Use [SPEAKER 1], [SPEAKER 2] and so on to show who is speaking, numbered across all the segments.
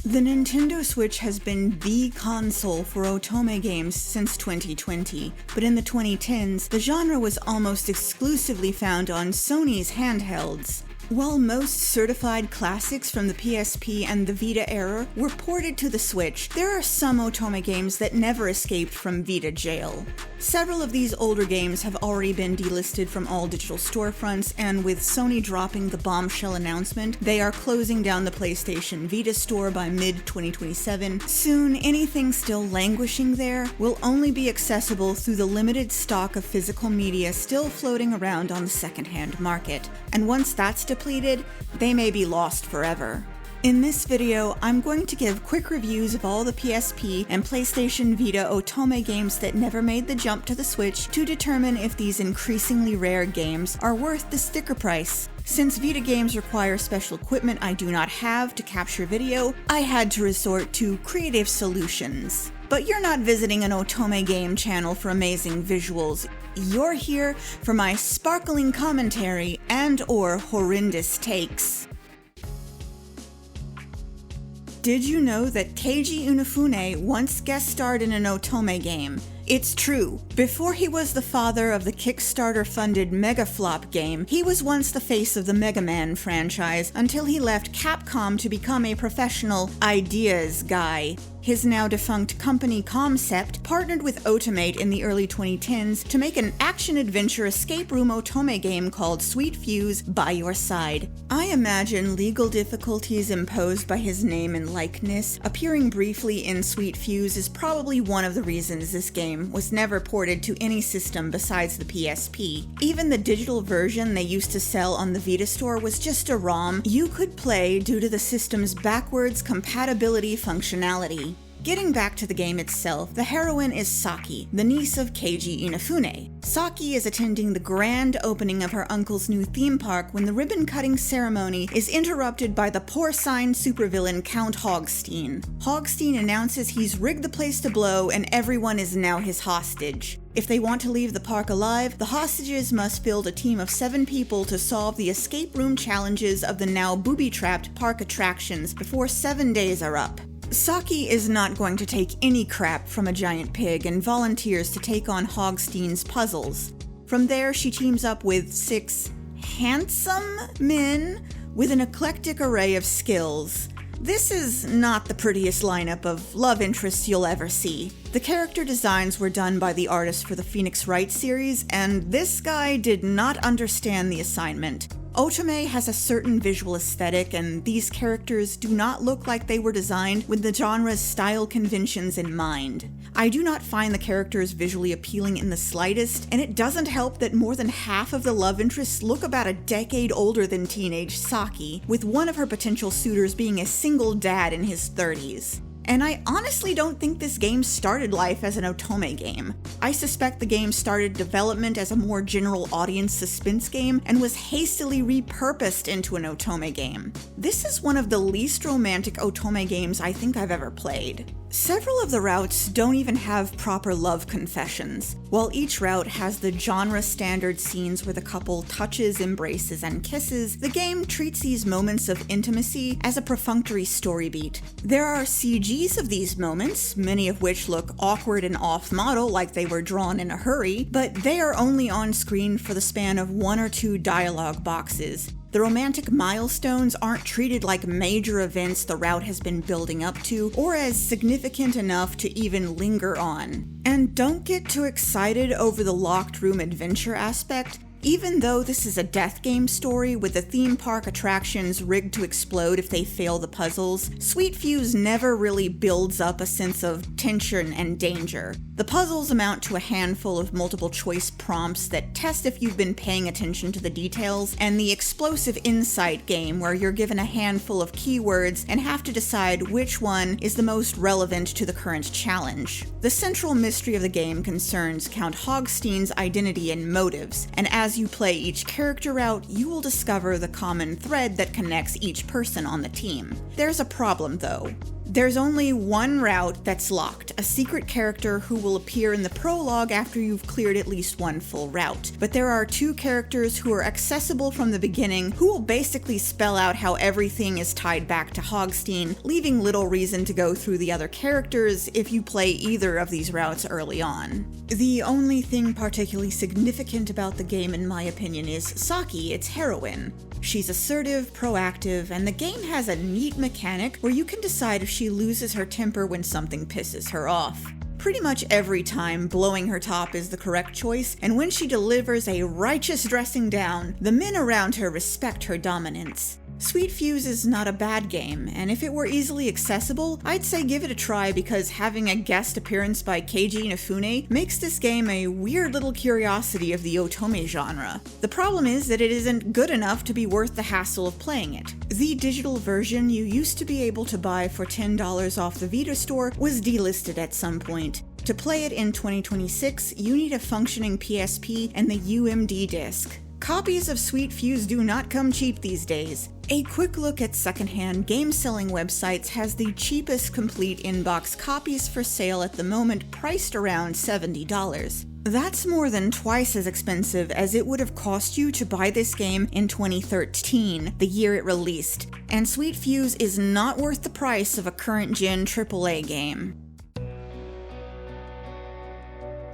[SPEAKER 1] The Nintendo Switch has been the console for otome games since 2020, but in the 2010s, the genre was almost exclusively found on Sony's handhelds. While most certified classics from the PSP and the Vita era were ported to the Switch, there are some otome games that never escaped from Vita jail. Several of these older games have already been delisted from all digital storefronts, and with Sony dropping the bombshell announcement they are closing down the PlayStation Vita store by mid-2027, soon anything still languishing there will only be accessible through the limited stock of physical media still floating around on the secondhand market. And once that's depleted, they may be lost forever. In this video, I'm going to give quick reviews of all the PSP and PlayStation Vita otome games that never made the jump to the Switch to determine if these increasingly rare games are worth the sticker price. Since Vita games require special equipment I do not have to capture video, I had to resort to creative solutions. But you're not visiting an otome game channel for amazing visuals. You're here for my sparkling commentary and/or horrendous takes. Did you know that Keiji Inafune once guest starred in an otome game? It's true. Before he was the father of the Kickstarter-funded Mega Flop game, he was once the face of the Mega Man franchise until he left Capcom to become a professional ideas guy. His now defunct company Concept partnered with Otome in the early 2010s to make an action-adventure escape room otome game called Sweet Fuse By Your Side. I imagine legal difficulties imposed by his name and likeness appearing briefly in Sweet Fuse is probably one of the reasons this game was never ported to any system besides the PSP. Even the digital version they used to sell on the Vita store was just a ROM you could play due to the system's backwards compatibility functionality. Getting back to the game itself, the heroine is Saki, the niece of Keiji Inafune. Saki is attending the grand opening of her uncle's new theme park when the ribbon-cutting ceremony is interrupted by the porcine supervillain Count Hogstein. Hogstein announces he's rigged the place to blow and everyone is now his hostage. If they want to leave the park alive, the hostages must field a team of 7 people to solve the escape room challenges of the now booby-trapped park attractions before 7 days are up. Saki is not going to take any crap from a giant pig and volunteers to take on Hogstein's puzzles. From there, she teams up with 6 handsome men with an eclectic array of skills. This is not the prettiest lineup of love interests you'll ever see. The character designs were done by the artist for the Phoenix Wright series, and this guy did not understand the assignment. Otome has a certain visual aesthetic, and these characters do not look like they were designed with the genre's style conventions in mind. I do not find the characters visually appealing in the slightest, and it doesn't help that more than half of the love interests look about a decade older than teenage Saki, with one of her potential suitors being a single dad in his 30s. And I honestly don't think this game started life as an otome game. I suspect the game started development as a more general audience suspense game and was hastily repurposed into an otome game. This is one of the least romantic otome games I think I've ever played. Several of the routes don't even have proper love confessions. While each route has the genre-standard scenes where the couple touches, embraces, and kisses, the game treats these moments of intimacy as a perfunctory story beat. There are CGs of these moments, many of which look awkward and off-model like they were drawn in a hurry, but they are only on screen for the span of 1 or 2 dialogue boxes. The romantic milestones aren't treated like major events the route has been building up to, or as significant enough to even linger on. And don't get too excited over the locked room adventure aspect. Even though this is a death game story with the theme park attractions rigged to explode if they fail the puzzles, Sweet Fuse never really builds up a sense of tension and danger. The puzzles amount to a handful of multiple choice prompts that test if you've been paying attention to the details, and the explosive insight game where you're given a handful of keywords and have to decide which one is the most relevant to the current challenge. The central mystery of the game concerns Count Hogstein's identity and motives, and as you play each character route, you will discover the common thread that connects each person on the team. There's a problem though. There's only one route that's locked, a secret character who will appear in the prologue after you've cleared at least one full route. But there are two characters who are accessible from the beginning who will basically spell out how everything is tied back to Hogstein, leaving little reason to go through the other characters if you play either of these routes early on. The only thing particularly significant about the game in my opinion is Saki, its heroine. She's assertive, proactive, and the game has a neat mechanic where you can decide if she loses her temper when something pisses her off. Pretty much every time, blowing her top is the correct choice, and when she delivers a righteous dressing down, the men around her respect her dominance. Sweet Fuse is not a bad game, and if it were easily accessible, I'd say give it a try because having a guest appearance by Keiji Inafune makes this game a weird little curiosity of the otome genre. The problem is that it isn't good enough to be worth the hassle of playing it. The digital version you used to be able to buy for $10 off the Vita store was delisted at some point. To play it in 2026, you need a functioning PSP and the UMD disc. Copies of Sweet Fuse do not come cheap these days. A quick look at secondhand game-selling websites has the cheapest complete in-box copies for sale at the moment priced around $70. That's more than twice as expensive as it would have cost you to buy this game in 2013, the year it released, and Sweet Fuse is not worth the price of a current-gen AAA game.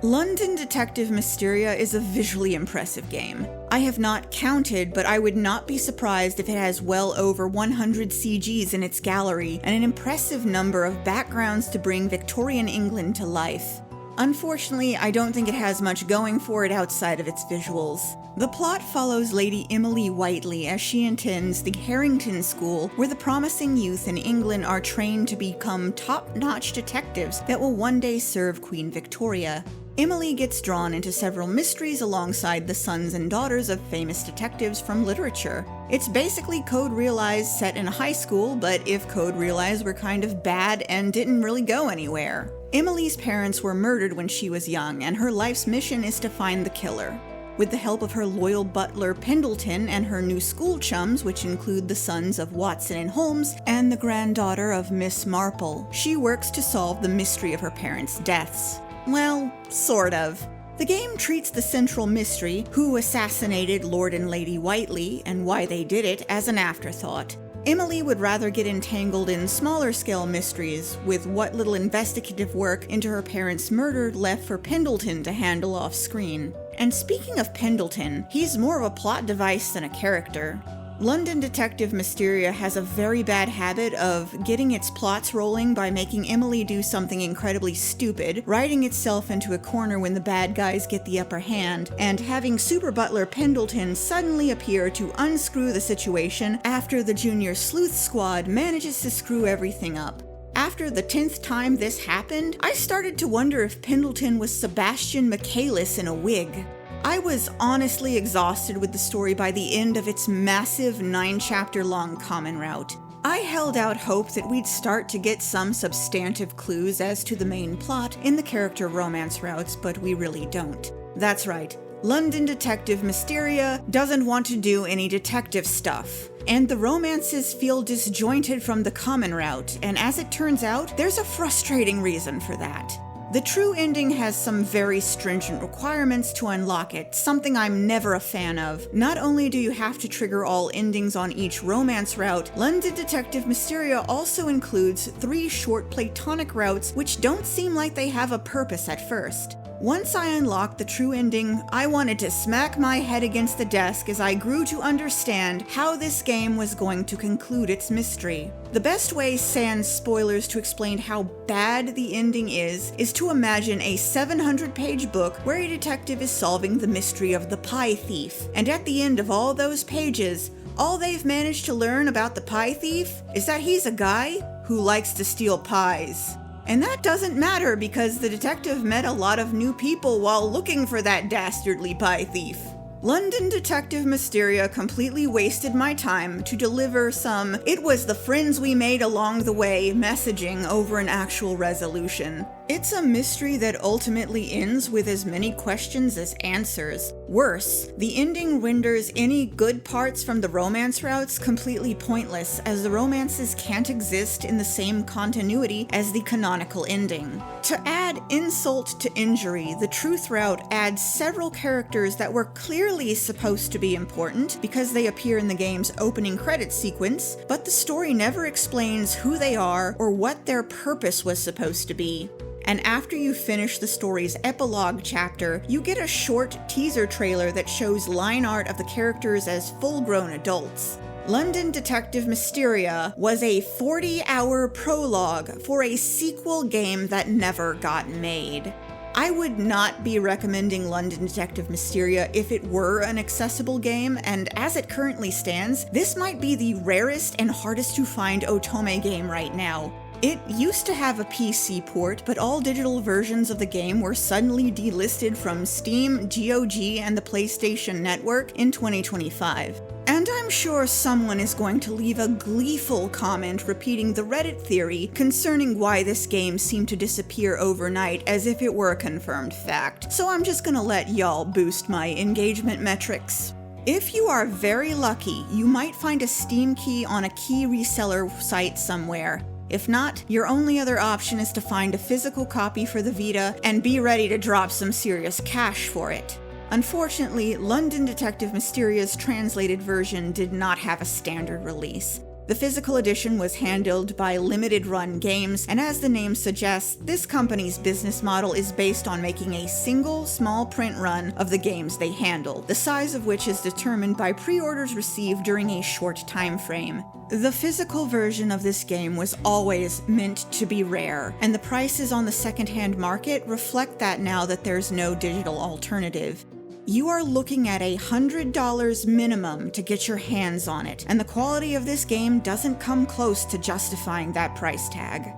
[SPEAKER 1] London Detective Mysteria is a visually impressive game. I have not counted, but I would not be surprised if it has well over 100 CGs in its gallery and an impressive number of backgrounds to bring Victorian England to life. Unfortunately, I don't think it has much going for it outside of its visuals. The plot follows Lady Emily Whiteley as she attends the Harrington School, where the promising youth in England are trained to become top-notch detectives that will one day serve Queen Victoria. Emily gets drawn into several mysteries alongside the sons and daughters of famous detectives from literature. It's basically Code Realize set in high school, but if Code Realize were kind of bad and didn't really go anywhere. Emily's parents were murdered when she was young, and her life's mission is to find the killer. With the help of her loyal butler Pendleton and her new school chums, which include the sons of Watson and Holmes and the granddaughter of Miss Marple, she works to solve the mystery of her parents' deaths. Well, sort of. The game treats the central mystery, who assassinated Lord and Lady Whiteley and why they did it, as an afterthought. Emily would rather get entangled in smaller-scale mysteries, with what little investigative work into her parents' murder left for Pendleton to handle off-screen. And speaking of Pendleton, he's more of a plot device than a character. London Detective Mysteria has a very bad habit of getting its plots rolling by making Emily do something incredibly stupid, writing itself into a corner when the bad guys get the upper hand, and having Super Butler Pendleton suddenly appear to unscrew the situation after the Junior Sleuth Squad manages to screw everything up. After the 10th time this happened, I started to wonder if Pendleton was Sebastian Michaelis in a wig. I was honestly exhausted with the story by the end of its massive 9-chapter-long common route. I held out hope that we'd start to get some substantive clues as to the main plot in the character romance routes, but we really don't. That's right, London Detective Mysteria doesn't want to do any detective stuff, and the romances feel disjointed from the common route, and as it turns out, there's a frustrating reason for that. The true ending has some very stringent requirements to unlock it, something I'm never a fan of. Not only do you have to trigger all endings on each romance route, London Detective Mysteria also includes 3 short platonic routes which don't seem like they have a purpose at first. Once I unlocked the true ending, I wanted to smack my head against the desk as I grew to understand how this game was going to conclude its mystery. The best way, sans spoilers, to explain how bad the ending is to imagine a 700-page book where a detective is solving the mystery of the pie thief, and at the end of all those pages, all they've managed to learn about the pie thief is that he's a guy who likes to steal pies. And that doesn't matter because the detective met a lot of new people while looking for that dastardly pie thief. London Detective Mysteria completely wasted my time to deliver some "it was the friends we made along the way" messaging over an actual resolution. It's a mystery that ultimately ends with as many questions as answers. Worse, the ending renders any good parts from the romance routes completely pointless, as the romances can't exist in the same continuity as the canonical ending. To add insult to injury, the truth route adds several characters that were clearly supposed to be important because they appear in the game's opening credits sequence, but the story never explains who they are or what their purpose was supposed to be. And after you finish the story's epilogue chapter, you get a short teaser trailer that shows line art of the characters as full-grown adults. London Detective Mysteria was a 40-hour prologue for a sequel game that never got made. I would not be recommending London Detective Mysteria if it were an accessible game, and as it currently stands, this might be the rarest and hardest to find Otome game right now. It used to have a PC port, but all digital versions of the game were suddenly delisted from Steam, GOG, and the PlayStation Network in 2025. And I'm sure someone is going to leave a gleeful comment repeating the Reddit theory concerning why this game seemed to disappear overnight as if it were a confirmed fact, so I'm just gonna let y'all boost my engagement metrics. If you are very lucky, you might find a Steam key on a key reseller site somewhere. If not, your only other option is to find a physical copy for the Vita and be ready to drop some serious cash for it. Unfortunately, London Detective Mysteria's translated version did not have a standard release. The physical edition was handled by Limited Run Games, and as the name suggests, this company's business model is based on making a single small print run of the games they handle, the size of which is determined by pre-orders received during a short time frame. The physical version of this game was always meant to be rare, and the prices on the secondhand market reflect that now that there's no digital alternative. You are looking at $100 minimum to get your hands on it, and the quality of this game doesn't come close to justifying that price tag.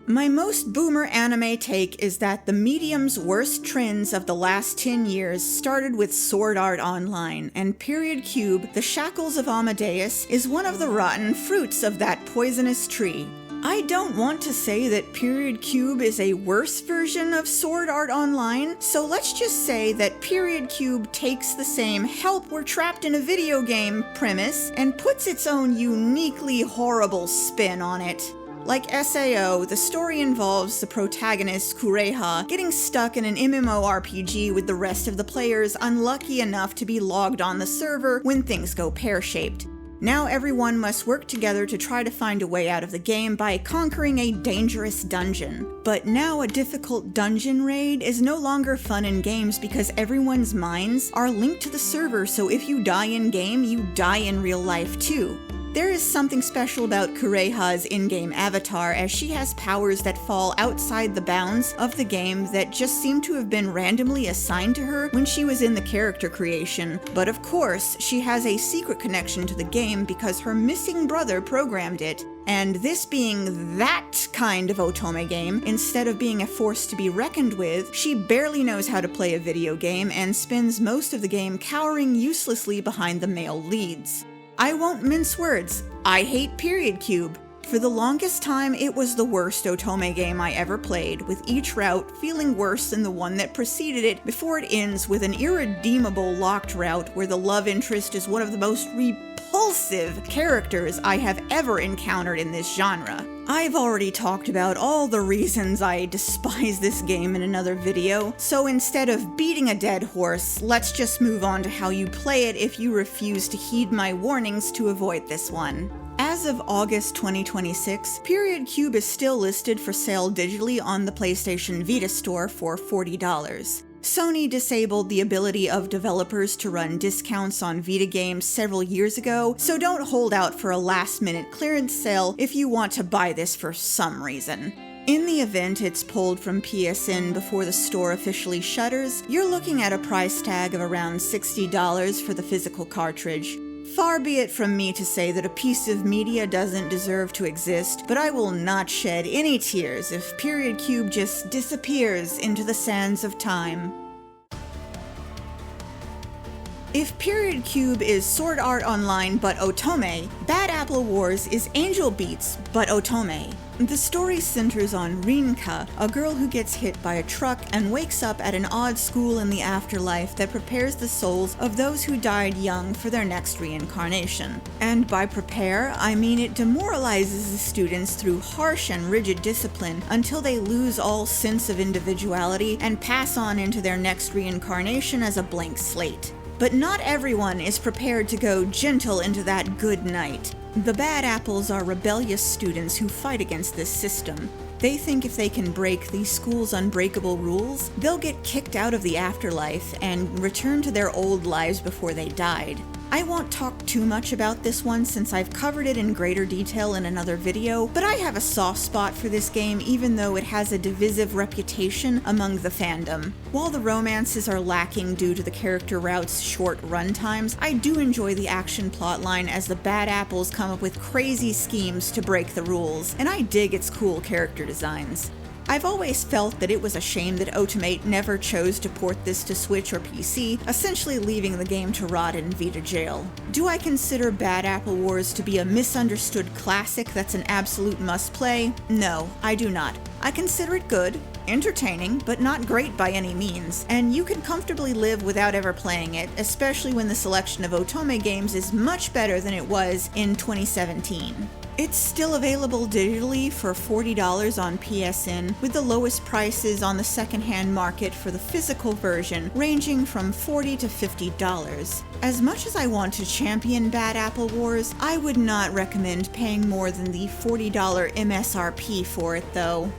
[SPEAKER 1] My most boomer anime take is that the medium's worst trends of the last 10 years started with Sword Art Online, and Period Cube, The Shackles of Amadeus, is one of the rotten fruits of that poisonous tree. I don't want to say that Period Cube is a worse version of Sword Art Online, so let's just say that Period Cube takes the same "help, we're trapped in a video game" premise and puts its own uniquely horrible spin on it. Like SAO, the story involves the protagonist, Kureha, getting stuck in an MMORPG with the rest of the players unlucky enough to be logged on the server when things go pear-shaped. Now everyone must work together to try to find a way out of the game by conquering a dangerous dungeon. But now a difficult dungeon raid is no longer fun in games because everyone's minds are linked to the server, so if you die in-game, you die in real life too. There is something special about Kureha's in-game avatar, as she has powers that fall outside the bounds of the game that just seem to have been randomly assigned to her when she was in the character creation. But of course, she has a secret connection to the game because her missing brother programmed it. And this being that kind of Otome game, instead of being a force to be reckoned with, she barely knows how to play a video game and spends most of the game cowering uselessly behind the male leads. I won't mince words. I hate Period Cube. For the longest time, it was the worst Otome game I ever played, with each route feeling worse than the one that preceded it before it ends with an irredeemable locked route where the love interest is one of the most repulsive characters I have ever encountered in this genre. I've already talked about all the reasons I despise this game in another video, so instead of beating a dead horse, let's just move on to how you play it if you refuse to heed my warnings to avoid this one. As of August 2026, Period Cube is still listed for sale digitally on the PlayStation Vita store for $40. Sony disabled the ability of developers to run discounts on Vita games several years ago, so don't hold out for a last-minute clearance sale if you want to buy this for some reason. In the event it's pulled from PSN before the store officially shutters, you're looking at a price tag of around $60 for the physical cartridge. Far be it from me to say that a piece of media doesn't deserve to exist, but I will not shed any tears if Period Cube just disappears into the sands of time. If Period Cube is Sword Art Online but Otome, Bad Apple Wars is Angel Beats but Otome. The story centers on Rinka, a girl who gets hit by a truck and wakes up at an odd school in the afterlife that prepares the souls of those who died young for their next reincarnation. And by prepare, I mean it demoralizes the students through harsh and rigid discipline until they lose all sense of individuality and pass on into their next reincarnation as a blank slate. But not everyone is prepared to go gentle into that good night. The Bad Apples are rebellious students who fight against this system. They think if they can break the school's unbreakable rules, they'll get kicked out of the afterlife and return to their old lives before they died. I won't talk too much about this one since I've covered it in greater detail in another video, but I have a soft spot for this game even though it has a divisive reputation among the fandom. While the romances are lacking due to the character route's short runtimes, I do enjoy the action plotline as the Bad Apples come up with crazy schemes to break the rules, and I dig its cool character designs. I've always felt that it was a shame that Otome never chose to port this to Switch or PC, essentially leaving the game to rot in Vita jail. Do I consider Bad Apple Wars to be a misunderstood classic that's an absolute must-play? No, I do not. I consider it good, entertaining, but not great by any means, and you can comfortably live without ever playing it, especially when the selection of Otome games is much better than it was in 2017. It's still available digitally for $40 on PSN, with the lowest prices on the secondhand market for the physical version ranging from $40 to $50. As much as I want to champion Bad Apple Wars, I would not recommend paying more than the $40 MSRP for it though.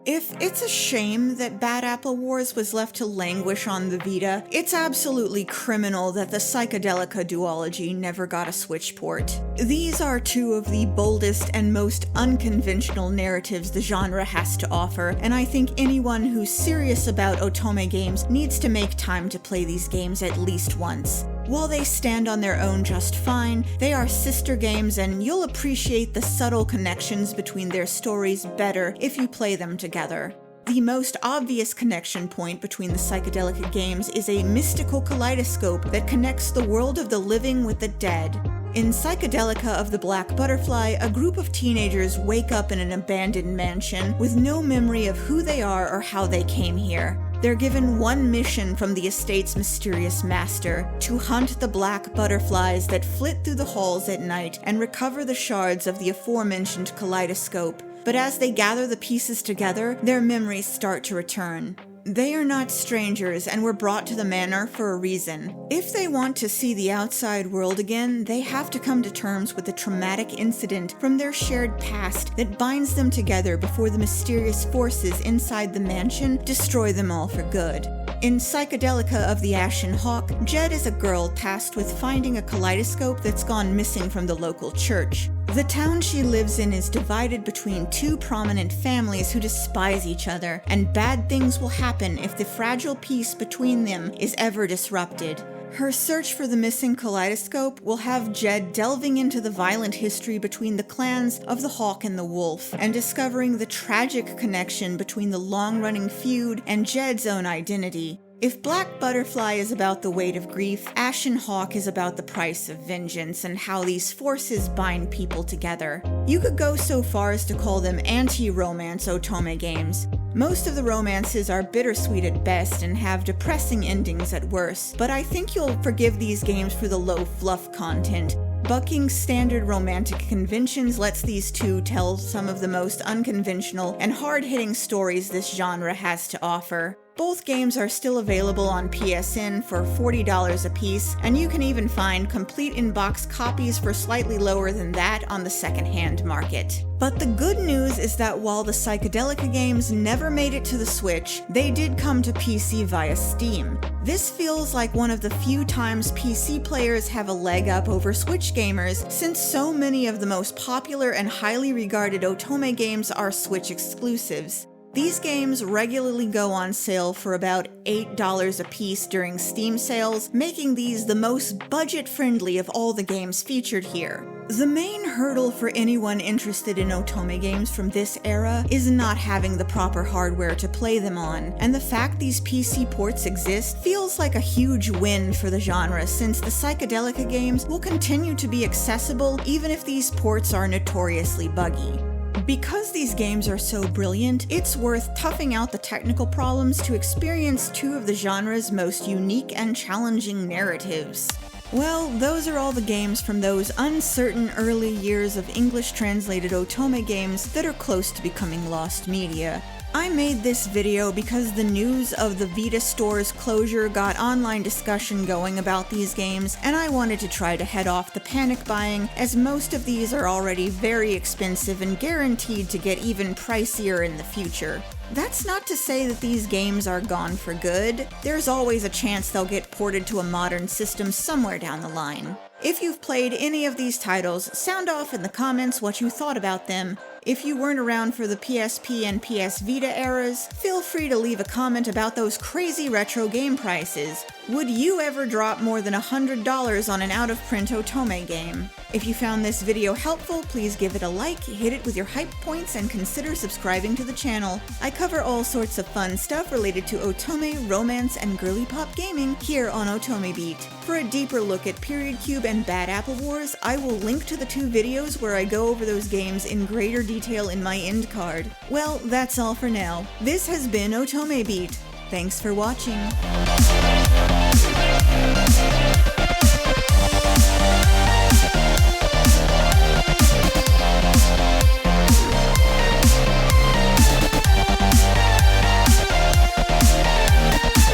[SPEAKER 1] If it's a shame that Bad Apple Wars was left to languish on the Vita, it's absolutely criminal that the Psychedelica Duology never got a Switch port. These are two of the boldest and most unconventional narratives the genre has to offer, and I think anyone who's serious about Otome games needs to make time to play these games at least once. While they stand on their own just fine, they are sister games and you'll appreciate the subtle connections between their stories better if you play them together. The most obvious connection point between the Psychedelica games is a mystical kaleidoscope that connects the world of the living with the dead. In Psychedelica of the Black Butterfly, a group of teenagers wake up in an abandoned mansion with no memory of who they are or how they came here. They're given one mission from the estate's mysterious master: to hunt the black butterflies that flit through the halls at night and recover the shards of the aforementioned kaleidoscope. But as they gather the pieces together, their memories start to return. They are not strangers and were brought to the manor for a reason. If they want to see the outside world again, they have to come to terms with the traumatic incident from their shared past that binds them together before the mysterious forces inside the mansion destroy them all for good. In Psychedelica of the Ashen Hawk, Jed is a girl tasked with finding a kaleidoscope that's gone missing from the local church. The town she lives in is divided between two prominent families who despise each other, and bad things will happen if the fragile peace between them is ever disrupted. Her search for the missing kaleidoscope will have Jed delving into the violent history between the clans of the Hawk and the Wolf, and discovering the tragic connection between the long-running feud and Jed's own identity. If Black Butterfly is about the weight of grief, Ashen Hawk is about the price of vengeance and how these forces bind people together. You could go so far as to call them anti-romance Otome games. Most of the romances are bittersweet at best and have depressing endings at worst, but I think you'll forgive these games for the low fluff content. Bucking standard romantic conventions lets these two tell some of the most unconventional and hard-hitting stories this genre has to offer. Both games are still available on PSN for $40 apiece, and you can even find complete in-box copies for slightly lower than that on the second-hand market. But the good news is that while the Psychedelica games never made it to the Switch, they did come to PC via Steam. This feels like one of the few times PC players have a leg up over Switch gamers, since so many of the most popular and highly regarded Otome games are Switch exclusives. These games regularly go on sale for about $8 a piece during Steam sales, making these the most budget-friendly of all the games featured here. The main hurdle for anyone interested in Otome games from this era is not having the proper hardware to play them on, and the fact these PC ports exist feels like a huge win for the genre, since the Psychedelica games will continue to be accessible even if these ports are notoriously buggy. Because these games are so brilliant, it's worth toughing out the technical problems to experience two of the genre's most unique and challenging narratives. Well, those are all the games from those uncertain early years of English-translated Otome games that are close to becoming lost media. I made this video because the news of the Vita store's closure got online discussion going about these games, and I wanted to try to head off the panic buying, as most of these are already very expensive and guaranteed to get even pricier in the future. That's not to say that these games are gone for good. There's always a chance they'll get ported to a modern system somewhere down the line. If you've played any of these titles, sound off in the comments what you thought about them. If you weren't around for the PSP and PS Vita eras, feel free to leave a comment about those crazy retro game prices. Would you ever drop more than $100 on an out-of-print Otome game? If you found this video helpful, please give it a like, hit it with your hype points, and consider subscribing to the channel. I cover all sorts of fun stuff related to Otome, romance, and girly pop gaming here on Otome Beat. For a deeper look at Period Cube and Bad Apple Wars, I will link to the two videos where I go over those games in greater detail in my end card. Well, that's all for now. This has been Otome Beat. Thanks for watching.